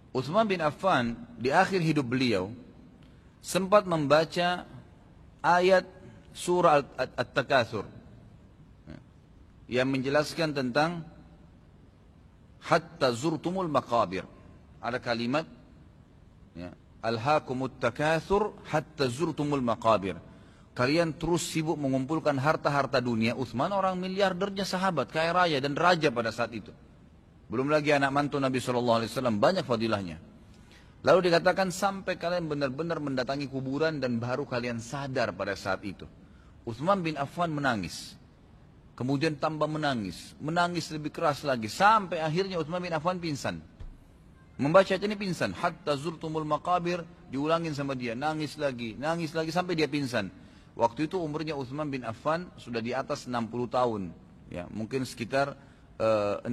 Utsman bin Affan di akhir hidup beliau sempat membaca ayat surah At-Takatsur yang menjelaskan tentang hatta zurtumul maqabir. Ada kalimat ya, alhaakumut takatsur hatta zurtumul maqabir. Kalian terus sibuk mengumpulkan harta-harta dunia. Utsman orang miliardernya, sahabat kaya raya dan raja pada saat itu. Belum lagi anak mantu Nabi SAW, banyak fadilahnya. Lalu dikatakan sampai kalian benar-benar mendatangi kuburan dan baru kalian sadar pada saat itu. Utsman bin Affan menangis. Kemudian tambah menangis. Menangis lebih keras lagi. Sampai akhirnya Utsman bin Affan pingsan. Membaca ini pingsan. Hatta zurtumul maqabir, diulangin sama dia. Nangis lagi sampai dia pingsan. Waktu itu umurnya Utsman bin Affan sudah di atas 60 tahun. Ya, mungkin sekitar 65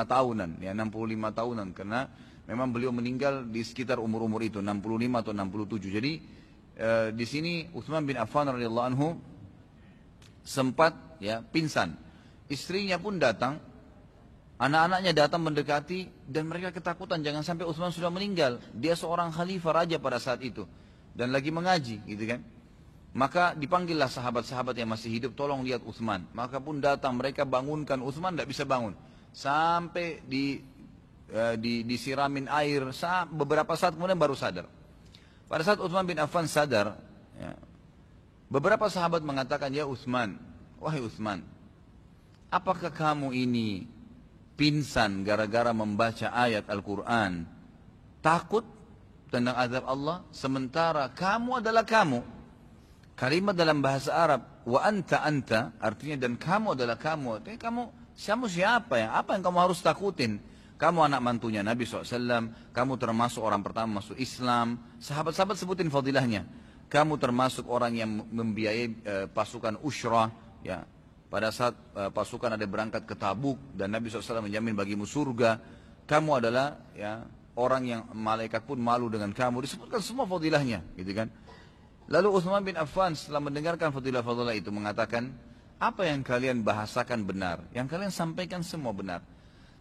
tahunan, ya 65 tahunan, karena memang beliau meninggal di sekitar umur-umur itu 65 atau 67. Jadi di sini Utsman bin Affan radhiyallahu anhu sempat ya pingsan. Istrinya pun datang, anak-anaknya datang mendekati dan mereka ketakutan jangan sampai Utsman sudah meninggal. Dia seorang khalifah raja pada saat itu dan lagi mengaji, gitu kan. Maka dipanggillah sahabat-sahabat yang masih hidup, tolong lihat Utsman. Maka pun datang mereka bangunkan Utsman, tidak bisa bangun. Sampai disiramin air, beberapa saat kemudian baru sadar. Pada saat Utsman bin Affan sadar, ya, beberapa sahabat mengatakan, ya Utsman, wahai Utsman, apakah kamu ini pingsan gara-gara membaca ayat Al-Quran? Takut tentang azab Allah, sementara kamu adalah kamu. Kalimat dalam bahasa Arab, wa anta artinya dan kamu adalah kamu. Kamu siapa ya? Apa yang kamu harus takutin? Kamu anak mantunya Nabi SAW, kamu termasuk orang pertama masuk Islam. Sahabat-sahabat sebutin fadilahnya. Kamu termasuk orang yang membiayai pasukan Ushrah. Ya. Pada saat pasukan ada berangkat ke Tabuk dan Nabi SAW menjamin bagimu surga. Kamu adalah ya, orang yang malaikat pun malu dengan kamu. Disebutkan semua fadilahnya, gitu kan? Lalu Utsman bin Affan setelah mendengarkan fadilah-fadilah itu mengatakan, apa yang kalian bahasakan benar, yang kalian sampaikan semua benar.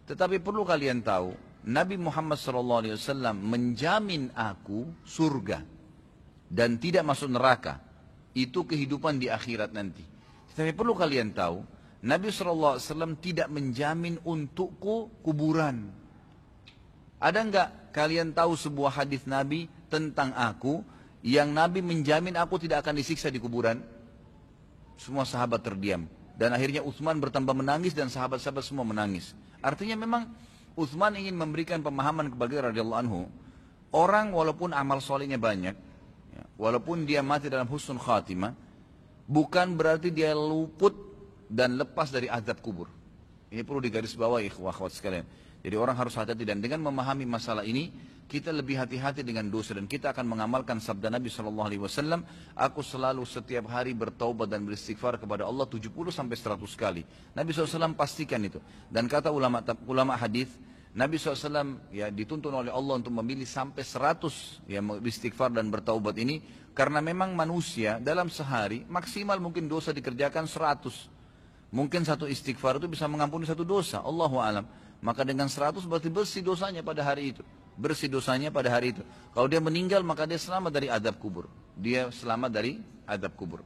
Tetapi perlu kalian tahu, Nabi Muhammad SAW menjamin aku surga dan tidak masuk neraka. Itu kehidupan di akhirat nanti. Tetapi perlu kalian tahu, Nabi SAW tidak menjamin untukku kuburan. Ada enggak kalian tahu sebuah hadis Nabi tentang aku, yang Nabi menjamin aku tidak akan disiksa di kuburan? Semua sahabat terdiam. Dan akhirnya Utsman bertambah menangis dan sahabat-sahabat semua menangis. Artinya memang Utsman ingin memberikan pemahaman kepada beliau radhiyallahu anhu. Orang walaupun amal solehnya banyak, ya, walaupun dia mati dalam husnul khatimah, bukan berarti dia luput dan lepas dari azab kubur. Ini perlu digarisbawahi ikhwah-ikhwat sekalian. Jadi orang harus hati-hati, dan dengan memahami masalah ini kita lebih hati-hati dengan dosa, dan kita akan mengamalkan sabda Nabi SAW, aku selalu setiap hari bertaubat dan beristighfar kepada Allah 70 sampai 100 kali. Nabi SAW pastikan itu. Dan kata ulama hadis, Nabi SAW ya dituntun oleh Allah untuk memilih sampai 100 ya beristighfar dan bertaubat ini, karena memang manusia dalam sehari maksimal mungkin dosa dikerjakan 100. Mungkin satu istighfar itu bisa mengampuni satu dosa, Allahu a'lam. Maka dengan 100 berarti bersih dosanya pada hari itu. Bersih dosanya pada hari itu. Kalau dia meninggal maka dia selamat dari azab kubur. Dia selamat dari azab kubur.